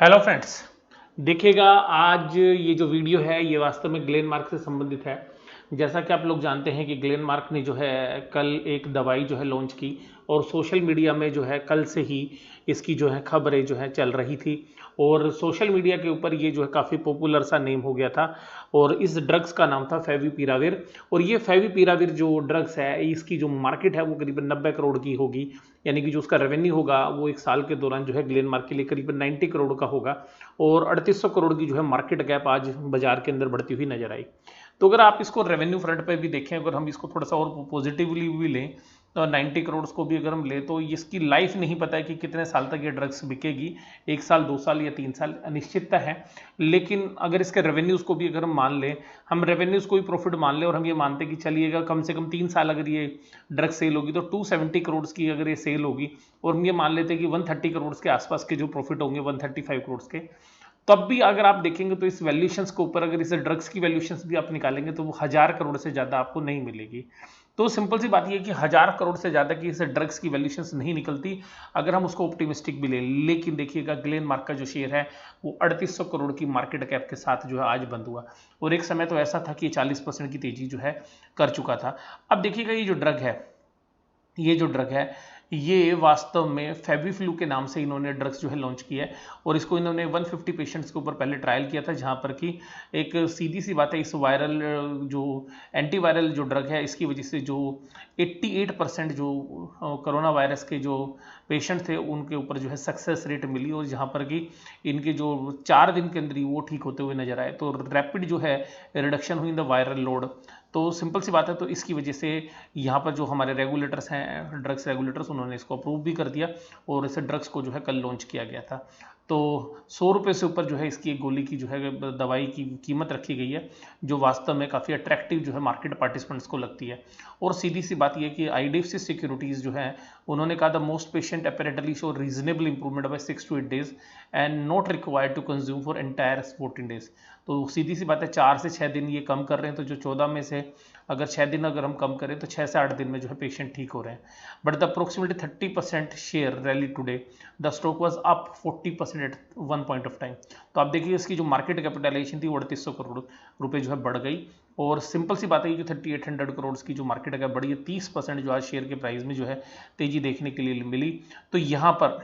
Hello friends. देखिएगा, आज ये जो वीडियो है ये वास्तव में ग्लेनमार्क से संबंधित है। जैसा कि आप लोग जानते हैं कि ग्लेनमार्क ने जो है कल एक दवाई जो है लॉन्च की और सोशल मीडिया में जो है कल से ही इसकी जो है खबरें जो है चल रही थी और सोशल मीडिया के ऊपर ये जो है काफ़ी पॉपुलर सा नेम हो गया था और इस ड्रग्स का नाम था फेविपिराविर। और ये फेविपिराविर जो ड्रग्स है इसकी जो मार्केट है वो करीबन 90 करोड़ की होगी, यानी कि जो उसका रेवेन्यू होगा वो एक साल के दौरान जो है ग्लेनमार्क के लिए करीबन 90 करोड़ का होगा और 3800 करोड़ की जो है मार्केट कैप आज बाजार के अंदर बढ़ती हुई नजर आई। तो अगर आप इसको रेवेन्यू फ्रंट पे भी देखें, अगर हम इसको थोड़ा सा और पॉजिटिवली भी लें तो 90 करोड़ को भी अगर हम ले तो इसकी लाइफ नहीं पता है कि कितने साल तक ये ड्रग्स बिकेगी, 1 साल 2 साल या 3 साल अनिश्चितता है। लेकिन अगर इसके रेवेन्यूज़ को भी अगर हम मान लें, हम रेवेन्यूज़ को भी प्रॉफिट मान लें और हम ये मानते कि चलिएगा कम से कम 3 साल अगर ये ड्रग सेल होगी तो 270 करोड़ की अगर ये सेल होगी और हम ये मान लेते हैं कि 130 करोड़ के आसपास के जो प्रॉफिट होंगे 135 करोड़ के, तब भी अगर आप देखेंगे तो इस वैल्यूशंस के ऊपर अगर इसे ड्रग्स की वैल्यूशंस भी आप निकालेंगे तो वो 1000 करोड़ से ज़्यादा आपको नहीं मिलेगी। तो सिंपल सी बात ये है कि 1000 करोड़ से ज़्यादा की इसे ड्रग्स की वैल्यूशंस नहीं निकलती अगर हम उसको ऑप्टिमिस्टिक भी ले। लेकिन देखिएगा ग्लेनमार्क का जो शेयर है वो 3800 करोड़ की मार्केट कैप के साथ जो है आज बंद हुआ और एक समय तो ऐसा था कि 40% की तेजी जो है कर चुका था। अब देखिएगा ये जो ड्रग है ये वास्तव में फेविफ्लू के नाम से इन्होंने ड्रग्स जो है लॉन्च किया है और इसको इन्होंने 150 पेशेंट्स के ऊपर पहले ट्रायल किया था, जहां पर कि एक सीधी सी बात है इस वायरल जो एंटीवायरल जो ड्रग है इसकी वजह से जो 88% जो कोरोना वायरस के जो पेशेंट थे उनके ऊपर जो है सक्सेस रेट मिली और जहां पर कि इनके जो 4 दिन के अंदर ही वो ठीक होते हुए नजर आए, तो रैपिड जो है रिडक्शन हुई इन द वायरल लोड। तो सिंपल सी बात है, तो इसकी वजह से यहाँ पर जो हमारे रेगुलेटर्स हैं, ड्रग्स रेगुलेटर्स, उन्होंने इसको अप्रूव भी कर दिया और इसे ड्रग्स को जो है कल लॉन्च किया गया था। तो 100 रुपये से ऊपर जो है इसकी एक गोली की जो है दवाई की कीमत रखी गई है, जो वास्तव में काफ़ी अट्रैक्टिव जो है मार्केट पार्टिसिपेंट्स को लगती है। और सीधी सी बात यह कि IDFC सिक्योरिटीज़ जो है उन्होंने कहा the most patient apparently show reasonable improvement by 6 to 8 days and not required to consume for entire 14 days। तो सीधी सी बात है 4 से 6 दिन ये कम कर रहे हैं, तो जो 14 में से अगर 6 दिन अगर हम कम करें तो 6 से 8 दिन में जो है पेशेंट ठीक हो रहे हैं। But the approximately 30% share rally today, the stock was up 40% at one point of time. तो आप देखिए इसकी जो मार्केट कैपिटलाइजेशन थी वो 3800 करोड़ रुपए जो है बढ़ गई और सिंपल सी बात है कि 3800 करोड़ की जो मार्केट है बढ़ी है, 30% जो आज शेयर के प्राइस में जो है तेजी देखने के लिए मिली। तो यहाँ पर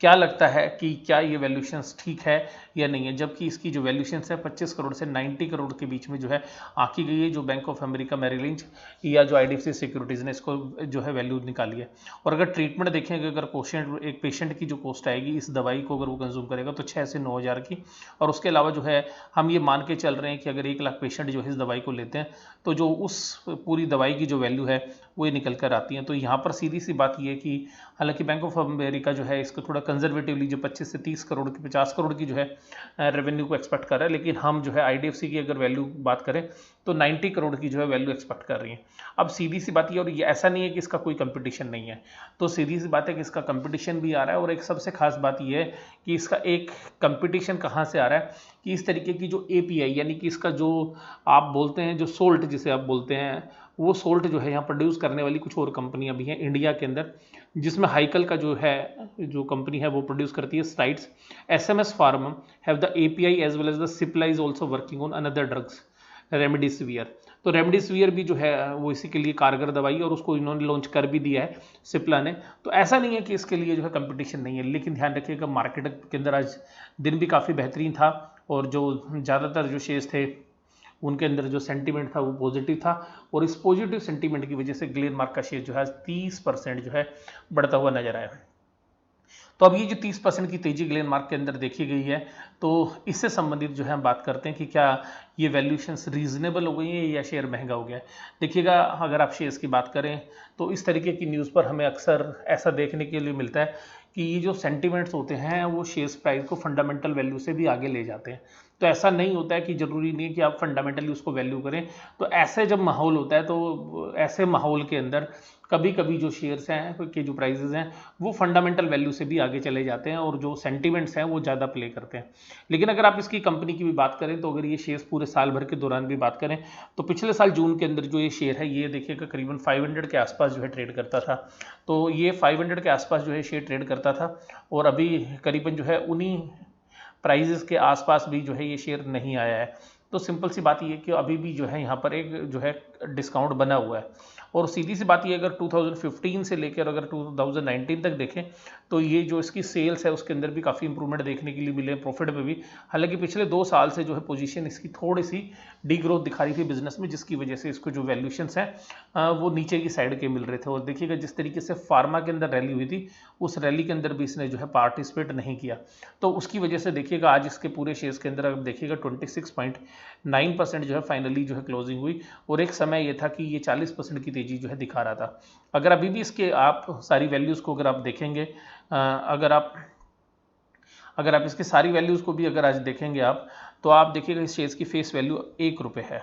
क्या लगता है कि क्या ये वैल्यूशंस ठीक है या नहीं है, जबकि इसकी जो वैल्यूशंस है 25 करोड़ से 90 करोड़ के बीच में जो है आकी गई है, जो bank of America Merrill lynch या जो IDFC सिक्योरिटीज़ ने इसको जो है वैल्यू निकाली है। और अगर ट्रीटमेंट देखेंगे, अगर क्वेश्चन एक पेशेंट की जो कॉस्ट आएगी इस दवाई को अगर वो कंज्यूम करेगा तो 6 से 9 हज़ार की, और उसके अलावा जो है हम ये मान के चल रहे हैं कि अगर 1 लाख पेशेंट जो है इस दवाई को लेते हैं तो जो उस पूरी दवाई की जो वैल्यू है वो ये निकल कर आती है। तो यहाँ पर सीधी सी बात ये है कि हालांकि बैंक ऑफ अमेरिका जो है इसको थोड़ा कंजर्वेटिवली जो 25 से 30 करोड़ की 50 करोड़ की जो है रेवेन्यू को एक्सपेक्ट कर रहा है, लेकिन हम जो है IDFC की अगर वैल्यू बात करें तो 90 करोड़ की जो है वैल्यू एक्सपेक्ट कर रही है। अब सीधी सी बात ये, और ये ऐसा नहीं है कि इसका कोई कंपटीशन नहीं है, तो सीधी सी बात है कि इसका कंपटीशन भी आ रहा है। और एक सबसे खास बात ये है कि इसका एक कंपटीशन कहाँ से आ रहा है कि इस तरीके की जो API यानी कि इसका जो आप बोलते हैं जो सोल्ट जिसे आप बोलते हैं, वो सोल्ट जो है यहाँ प्रोड्यूस करने वाली कुछ और कंपनियां भी हैं इंडिया के अंदर, जिसमें हाइकल का जो है जो कंपनी है वो प्रोड्यूस करती है Strides. SMS pharma have the API as well as the Cipla is also working on another drugs remdesivir. तो रेमडेसिवियर भी जो है वो इसी के लिए कारगर दवाई है और उसको इन्होंने लॉन्च कर भी दिया है सिप्ला ने। तो ऐसा नहीं है कि इसके लिए जो है कंपटीशन नहीं है, लेकिन ध्यान रखिएगा मार्केट के अंदर आज दिन भी काफ़ी बेहतरीन था और जो ज़्यादातर जो शेयर्स थे उनके अंदर जो सेंटीमेंट था वो पॉजिटिव था और इस पॉजिटिव सेंटीमेंट की वजह से ग्लेनमार्क का शेयर जो है 30% जो है बढ़ता हुआ नजर आया। तो अब ये जो 30% की तेजी ग्लेनमार्क के अंदर देखी गई है, तो इससे संबंधित जो है हम बात करते हैं कि क्या ये वैल्यूशंस रीजनेबल हो गई है या शेयर महंगा हो गया है। देखिएगा, अगर आप शेयर्स की बात करें तो इस तरीके की न्यूज़ पर हमें अक्सर ऐसा देखने के लिए मिलता है कि ये जो सेंटिमेंट्स होते हैं वो शेयर्स प्राइस को फंडामेंटल वैल्यू से भी आगे ले जाते हैं। तो ऐसा नहीं होता है कि ज़रूरी नहीं है कि आप फंडामेंटली उसको वैल्यू करें। तो ऐसे जब माहौल होता है तो ऐसे माहौल के अंदर कभी कभी जो शेयर्स हैं के जो प्राइजेज हैं वो फंडामेंटल वैल्यू से भी आगे चले जाते हैं और जो सेंटिमेंट्स हैं वो ज़्यादा प्ले करते हैं। लेकिन अगर आप इसकी कंपनी की भी बात करें तो अगर ये शेयर्स पूरे साल भर के दौरान भी बात करें तो पिछले साल जून के अंदर जो ये शेयर है ये देखिएगा करीबन 500 के आसपास जो है ट्रेड करता था। तो ये 500 के आसपास जो है शेयर ट्रेड करता था और अभी करीबन जो है उन्हीं प्राइजेस के आसपास भी जो है ये शेयर नहीं आया है। तो सिंपल सी बात ये कि अभी भी जो है यहाँ पर एक जो है डिस्काउंट बना हुआ है। और सीधी सी बात ये अगर 2015 से लेकर अगर 2019 तक देखें तो ये जो इसकी सेल्स है उसके अंदर भी काफ़ी इंप्रूवमेंट देखने के लिए मिले, प्रॉफिट में भी। हालांकि पिछले 2 साल से जो है पोजीशन इसकी थोड़ी सी डी ग्रोथ दिखा रही थी बिजनेस में, जिसकी वजह से इसको जो वैल्यूशंस हैं वो नीचे की साइड के मिल रहे थे। और देखिएगा जिस तरीके से फार्मा के अंदर रैली हुई थी उस रैली के अंदर भी इसने जो है पार्टिसिपेट नहीं किया। तो उसकी वजह से देखिएगा आज इसके पूरे शेयर्स के अंदर अब देखिएगा 26.9% जो है फाइनली जो है क्लोजिंग हुई। और एक समय ये था कि ये 40% की तेजी जो है दिखा रहा था। अगर अभी भी इसके आप सारी वैल्यूज़ को अगर आप देखेंगे, अगर आप इसकी सारी वैल्यूज़ को भी अगर आज देखेंगे आप, तो आप देखिएगा इस शेयर्स की फेस वैल्यू 1 रुपये है।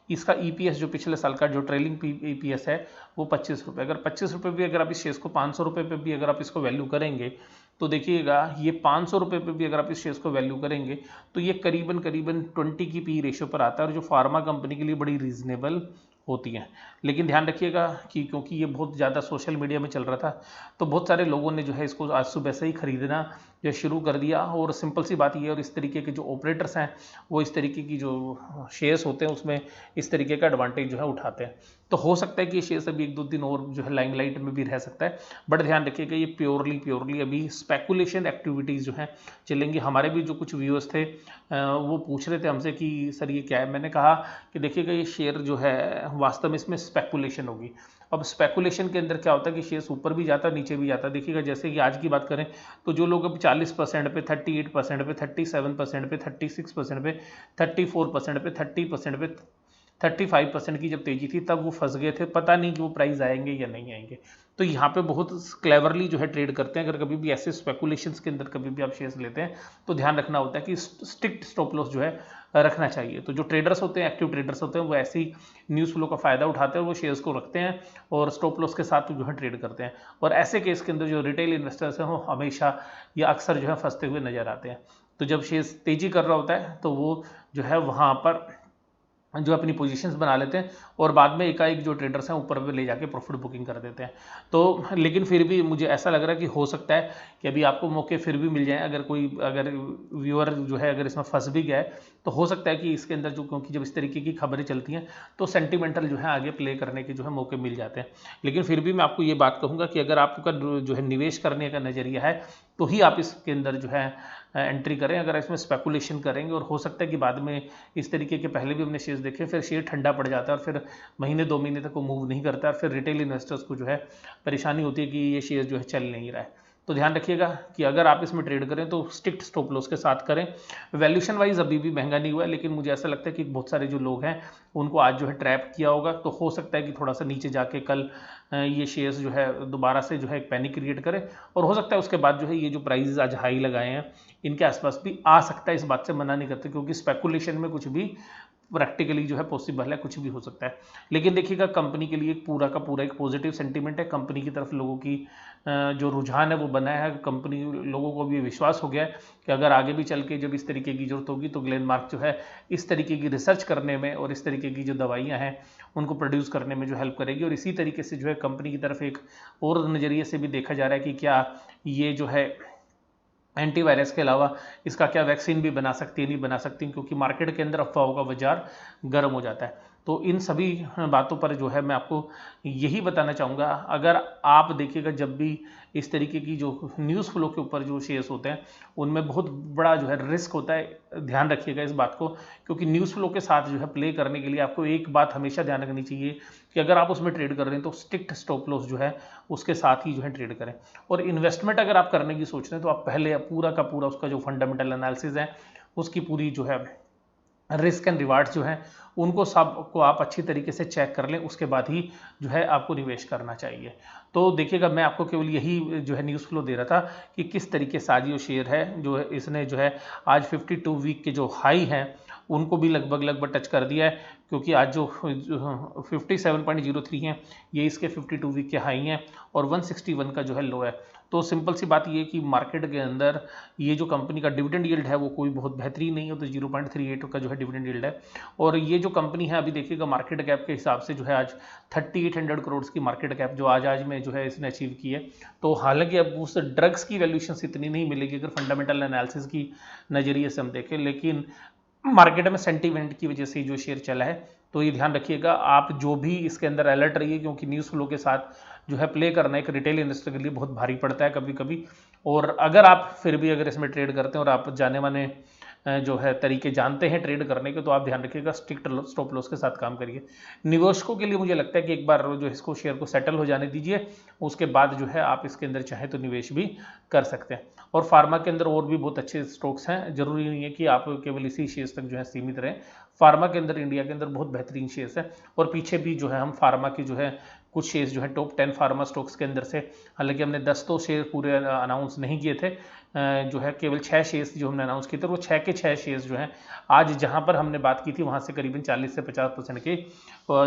इसका ईपीएस जो पिछले साल का जो ट्रेलिंग ईपीएस है वो 25 रुपये। अगर 25 रुपये भी अगर आप इस शेयर्स को 500 रुपये पे भी अगर आप इसको वैल्यू करेंगे तो देखिएगा ये 500 रुपये पे भी अगर आप इस शेयर्स को वैल्यू करेंगे तो ये करीबन 20 की पी रेशियो पर आता है, और जो फार्मा कंपनी के लिए बड़ी रीजनेबल होती हैं। लेकिन ध्यान रखिएगा कि क्योंकि ये बहुत ज़्यादा सोशल मीडिया में चल रहा था तो बहुत सारे लोगों ने जो है इसको आज सुबह से ही खरीदना जो शुरू कर दिया। और सिंपल सी बात ये, और इस तरीके के जो ऑपरेटर्स हैं वो इस तरीके की जो शेयर्स होते हैं उसमें इस तरीके का एडवांटेज जो है उठाते हैं। तो हो सकता है कि ये शेयर्स अभी 1-2 दिन और जो है लाइमलाइट में भी रह सकता है। बट ध्यान रखिएगा ये प्योरली अभी स्पेकुलेशन एक्टिविटीज़ जो हैं चलेंगी। हमारे भी जो कुछ व्यूअर्स थे वो पूछ रहे थे हमसे कि सर ये क्या है। मैंने कहा कि देखिएगा ये शेयर जो है वास्तव में इसमें स्पेकुलेशन होगी। अब स्पेकुलेशन के अंदर क्या होता है कि शेयर्स ऊपर भी जाता है नीचे भी जाता है। देखिएगा जैसे कि आज की बात करें तो जो लोग अब 40% पे, 38% पे, 37% पे, 36% पे, 34% पे, 30% पे, 35% की जब तेजी थी तब वो फंस गए थे, पता नहीं कि वो प्राइस आएंगे या नहीं आएंगे। तो यहाँ पे बहुत क्लेवरली जो है ट्रेड करते हैं। अगर कभी भी ऐसे स्पेकुलेशंस के अंदर कभी भी आप शेयर्स लेते हैं तो ध्यान रखना होता है कि स्ट्रिक्ट स्टॉप लॉस जो है रखना चाहिए। तो जो ट्रेडर्स होते हैं, एक्टिव ट्रेडर्स होते हैं, वो ऐसी न्यूज़ फ्लो का फायदा उठाते हैं और वो शेयर्स को रखते हैं और स्टॉप लॉस के साथ जो है ट्रेड करते हैं। और ऐसे केस के अंदर जो रिटेल इन्वेस्टर्स हैं वो हमेशा या अक्सर जो है फंसते हुए नजर आते हैं। तो जब शेयर्स तेजी कर रहा होता है तो वो जो है वहाँ पर जो अपनी पोजीशंस बना लेते हैं और बाद में एकाएक जो ट्रेडर्स हैं ऊपर पे ले जाके प्रॉफिट बुकिंग कर देते हैं। तो लेकिन फिर भी मुझे ऐसा लग रहा है कि हो सकता है कि अभी आपको मौके फिर भी मिल जाएं। अगर व्यूअर जो है अगर इसमें फंस भी गया है तो हो सकता है कि इसके अंदर जो, क्योंकि जब इस तरीके की खबरें चलती हैं तो सेंटिमेंटल जो है आगे प्ले करने के जो है मौके मिल जाते हैं। लेकिन फिर भी मैं आपको ये बात कहूँगा कि अगर आपका जो है निवेश करने का नज़रिया है तो ही आप इसके अंदर जो है एंट्री करें। अगर इसमें स्पेकुलेशन करेंगे और हो सकता है कि बाद में इस तरीके के पहले भी हमने शेयर्स देखे, फिर शेयर ठंडा पड़ जाता है और फिर महीने 2 महीने तक वो मूव नहीं करता और फिर रिटेल इन्वेस्टर्स को जो है परेशानी होती है कि ये शेयर जो है चल नहीं रहा है। तो ध्यान रखिएगा कि अगर आप इसमें ट्रेड करें तो स्ट्रिक्ट स्टॉप लॉस के साथ करें। वैल्यूशन वाइज अभी भी महंगा नहीं हुआ है, लेकिन मुझे ऐसा लगता है कि बहुत सारे जो लोग हैं उनको आज जो है ट्रैप किया होगा। तो हो सकता है कि थोड़ा सा नीचे जाके कल ये शेयर्स जो है दोबारा से जो है एक पैनिक क्रिएट करें और हो सकता है उसके बाद जो है ये जो प्राइजेस आज हाई लगाए हैं इनके आसपास भी आ सकता है। इस बात से मना नहीं करते क्योंकि स्पेकुलेशन में कुछ भी प्रैक्टिकली जो है पॉसिबल है, कुछ भी हो सकता है। लेकिन देखिएगा कंपनी के लिए पूरा का पूरा एक पॉजिटिव सेंटीमेंट है। कंपनी की तरफ लोगों की जो रुझान है वो बना है। कंपनी लोगों को भी विश्वास हो गया है कि अगर आगे भी चल के जब इस तरीके की जरूरत होगी तो ग्लेनमार्क जो है इस तरीके की रिसर्च करने में और इस तरीके की जो दवाइयाँ हैं उनको प्रोड्यूस करने में जो हेल्प करेगी। और इसी तरीके से जो है कंपनी की तरफ एक और नज़रिए से भी देखा जा रहा है कि क्या ये जो है एंटीवायरस के अलावा इसका क्या वैक्सीन भी बना सकती है, नहीं बना सकती, क्योंकि मार्केट के अंदर अफवाहों का बाजार गर्म हो जाता है। तो इन सभी बातों पर जो है मैं आपको यही बताना चाहूँगा। अगर आप देखिएगा जब भी इस तरीके की जो न्यूज़ फ्लो के ऊपर जो शेयर्स होते हैं उनमें बहुत बड़ा जो है रिस्क होता है, ध्यान रखिएगा इस बात को। क्योंकि न्यूज़ फ्लो के साथ जो है प्ले करने के लिए आपको एक बात हमेशा ध्यान रखनी चाहिए कि अगर आप उसमें ट्रेड कर रहे हैं तो स्ट्रिक्ट स्टॉप लॉस जो है उसके साथ ही जो है ट्रेड करें। और इन्वेस्टमेंट अगर आप करने की सोच रहे हैं तो आप पहले पूरा का पूरा उसका जो फंडामेंटल एनालिसिस है उसकी पूरी जो है रिस्क एंड रिवार्ड्स जो हैं उनको सबको आप अच्छी तरीके से चेक कर लें, उसके बाद ही जो है आपको निवेश करना चाहिए। तो देखिएगा मैं आपको केवल यही जो है न्यूज़ फ्लो दे रहा था कि किस तरीके से आज ये शेयर है जो है इसने जो है आज 52 वीक के जो हाई हैं उनको भी लगभग टच कर दिया है, क्योंकि आज जो 57.03 है ये इसके 52 वीक के हाई हैं और 161 का जो है लो है। तो सिंपल सी बात ये कि मार्केट के अंदर ये जो कंपनी का डिविडेंड यील्ड है वो कोई बहुत बेहतरीन नहीं है, तो 0.38 का जो है डिविडेंड यील्ड है। और ये जो कंपनी है अभी देखिएगा मार्केट कैप के हिसाब से जो है आज 3800 करोड़ की मार्केट कैप जो आज में जो है इसने अचीव की है। तो हालांकि अब उस ड्रग्स की वैल्यूएशन इतनी नहीं मिलेगी अगर फंडामेंटल एनालिसिस की नज़रिए से हम देखें, लेकिन मार्केट में सेंटीमेंट की वजह से जो शेयर चला है। तो ये ध्यान रखिएगा, आप जो भी इसके अंदर अलर्ट रहिए, क्योंकि न्यूज़ फ्लो के साथ जो है प्ले करना एक रिटेल इन्वेस्टर के लिए बहुत भारी पड़ता है कभी कभी। और अगर आप फिर भी अगर इसमें ट्रेड करते हैं और आप जाने माने जो है तरीके जानते हैं ट्रेड करने के, तो आप ध्यान रखिएगा स्ट्रिक्ट स्टॉप लॉस के साथ काम करिए। निवेशकों के लिए मुझे लगता है कि एक बार जो इसको शेयर को सेटल हो जाने दीजिए, उसके बाद जो है आप इसके अंदर चाहे तो निवेश भी कर सकते हैं। और फार्मा के अंदर और भी बहुत अच्छे स्टॉक्स हैं, जरूरी नहीं है कि आप केवल इसी शेयर्स तक जो है सीमित रहें। फार्मा के अंदर इंडिया के अंदर बहुत बेहतरीन शेयर्स हैं, और पीछे भी जो है हम फार्मा की जो है कुछ शेयर्स जो है टॉप 10 फार्मा स्टॉक्स के अंदर से, हालांकि हमने 10 तो शेयर पूरे अनाउंस नहीं किए थे, जो है केवल 6 शेयर्स जो हमने अनाउंस किए थे, वो 6 के 6 शेयर्स जो हैं आज जहां पर हमने बात की थी वहां से करीबन 40 से 50% के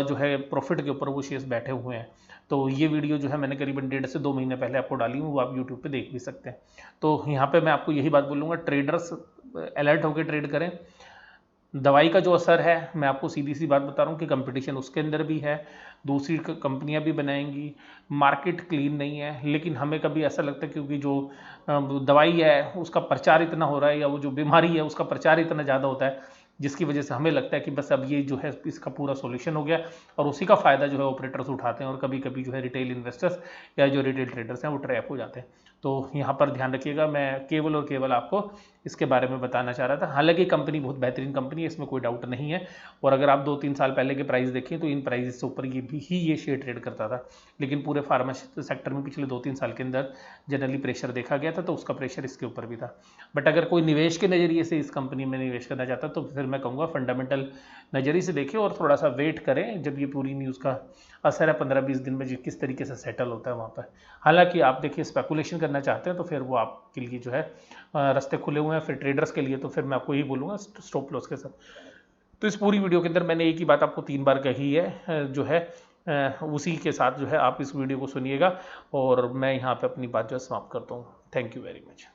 जो है प्रॉफिट के ऊपर वो शेयर्स बैठे हुए हैं। तो ये वीडियो जो है मैंने करीबन 1.5 से 2 महीने पहले आपको डाली हूँ, वो आप यूट्यूब पे देख भी सकते हैं। तो यहाँ पे मैं आपको यही बात बोलूँगा, ट्रेडर्स अलर्ट होकर ट्रेड करें। दवाई का जो असर है, मैं आपको सीधी सी बात बता रहा हूँ कि कंपटीशन उसके अंदर भी है, दूसरी कंपनियां भी बनाएंगी, मार्केट क्लीन नहीं है। लेकिन हमें कभी ऐसा लगता है क्योंकि जो दवाई है उसका प्रचार इतना हो रहा है, या वो जो बीमारी है उसका प्रचार इतना ज़्यादा होता है, जिसकी वजह से हमें लगता है कि बस अब ये जो है इसका पूरा सॉल्यूशन हो गया, और उसी का फ़ायदा जो है ऑपरेटर्स उठाते हैं, और कभी कभी जो है रिटेल इन्वेस्टर्स या जो रिटेल ट्रेडर्स हैं वो ट्रैप हो जाते हैं। तो यहाँ पर ध्यान रखिएगा, मैं केवल और केवल आपको इसके बारे में बताना चाह रहा था। हालांकि कंपनी बहुत बेहतरीन कंपनी है, इसमें कोई डाउट नहीं है। और अगर आप 2-3 साल पहले के प्राइस देखें तो इन प्राइस से ऊपर ये शेयर ट्रेड करता था। लेकिन पूरे फार्मा सेक्टर में पिछले 2-3 साल के अंदर जनरली प्रेशर देखा गया था, तो उसका प्रेशर इसके ऊपर भी था। बट अगर कोई निवेश के नज़रिए से इस कंपनी में निवेश करना चाहता तो फिर मैं कहूँगा फंडामेंटल नज़रिए से देखिए, और थोड़ा सा वेट करें जब ये पूरी न्यूज़ का असर है 15-20 दिन में किस तरीके से सेटल होता है वहाँ पर। हालांकि आप देखिए स्पेकुलेशन करना चाहते हैं तो फिर वो आपके लिए जो है रास्ते खुले हुए हैं। फिर ट्रेडर्स के लिए तो फिर मैं आपको यही बोलूँगा स्टॉप लॉस के साथ। तो इस पूरी वीडियो के अंदर मैंने एक ही बात आपको 3 बार कही है, जो है उसी के साथ जो है आप इस वीडियो को सुनिएगा, और मैं यहाँ पे अपनी बात जो है समाप्त करता हूँ। Thank you very much.